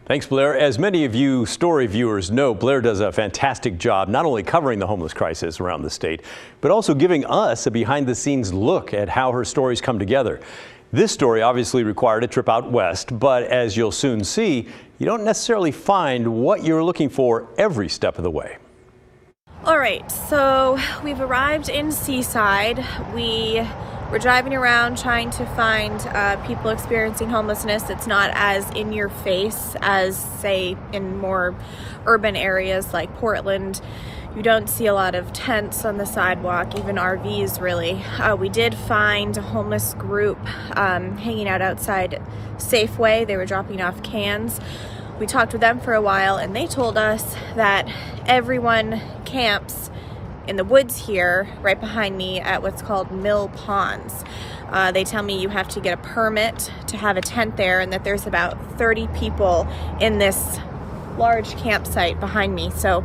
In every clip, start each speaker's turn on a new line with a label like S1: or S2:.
S1: Thanks, Blair. As many of you story viewers know, Blair does a fantastic job not only covering the homeless crisis around the state, but also giving us a behind-the-scenes look at how her stories come together. This story obviously required a trip out west, but as you'll soon see, you don't necessarily find what you're looking for every step of the way.
S2: All right, so we've arrived in Seaside. We're driving around trying to find people experiencing homelessness. It's not as in your face as, say, in more urban areas like Portland. You don't see a lot of tents on the sidewalk, even RVs really. We did find a homeless group hanging out outside Safeway. They were dropping off cans. We talked with them for a while and they told us that everyone camps in the woods here right behind me at what's called Mill Ponds. They tell me you have to get a permit to have a tent there and that there's about 30 people in this large campsite behind me. So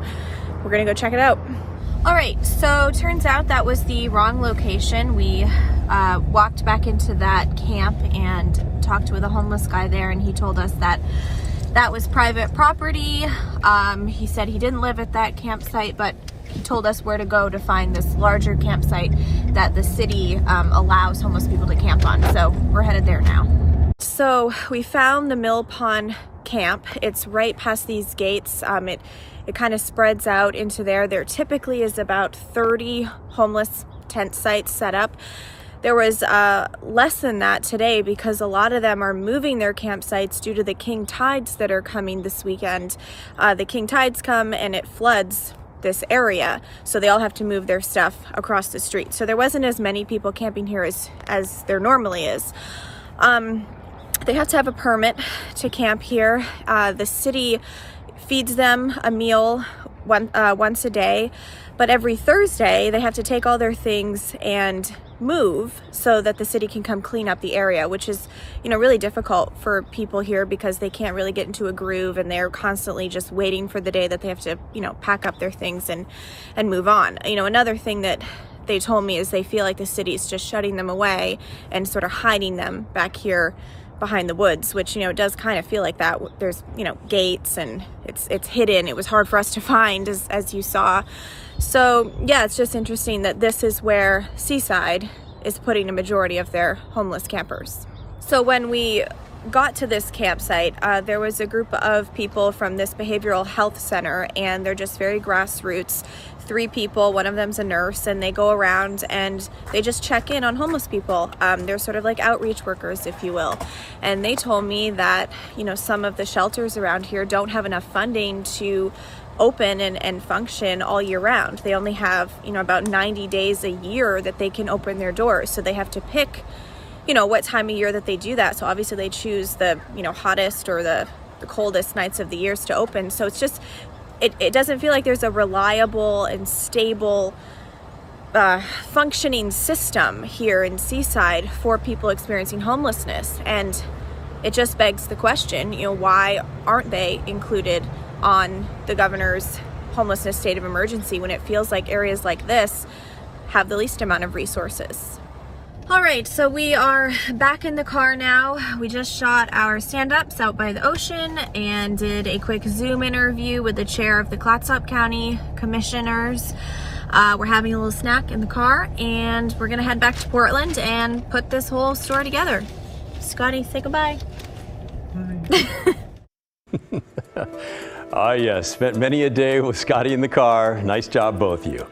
S2: we're gonna go check it out. All right, so turns out that was the wrong location. We walked back into that camp and talked with a homeless guy there and he told us that that was private property. He said he didn't live at that campsite, but he told us where to go to find this larger campsite that the city allows homeless people to camp on. So we're headed there now. So we found the Mill Pond camp. It's right past these gates. It kind of spreads out into there. There typically is about 30 homeless tent sites set up. There was less than that today because a lot of them are moving their campsites due to the king tides that are coming this weekend. The king tides come and it floods this area, so they all have to move their stuff across the street. So there wasn't as many people camping here as there normally is. They have to have a permit to camp here. The city feeds them a meal once a day, but every Thursday they have to take all their things and move so that the city can come clean up the area, which is, really difficult for people here because they can't really get into a groove and they're constantly just waiting for the day that they have to, pack up their things and move on. Another thing that they told me is they feel like the city is just shutting them away and sort of hiding them back here behind the woods, which, does kind of feel like that. There's, gates and it's hidden. It was hard for us to find as you saw. So yeah, it's just interesting that this is where Seaside is putting a majority of their homeless campers. So when we got to this campsite, there was a group of people from this behavioral health center and they're just very grassroots. 3 people, one of them's a nurse, and they go around and they just check in on homeless people. They're sort of like outreach workers, if you will. And they told me that, some of the shelters around here don't have enough funding to open and function all year round. They only have, about 90 days a year that they can open their doors. So they have to pick, what time of year that they do that. So obviously they choose the, hottest or the coldest nights of the years to open. So it's just, it doesn't feel like there's a reliable and stable functioning system here in Seaside for people experiencing homelessness. And it just begs the question, why aren't they included on the governor's homelessness state of emergency when it feels like areas like this have the least amount of resources? All right, so we are back in the car now. We just shot our stand-ups out by the ocean and did a quick Zoom interview with the chair of the Clatsop County Commissioners. We're having a little snack in the car and we're gonna head back to Portland and put this whole story together. Scotty, say goodbye.
S1: Bye. Yes, spent many a day with Scotty in the car. Nice job, both of you.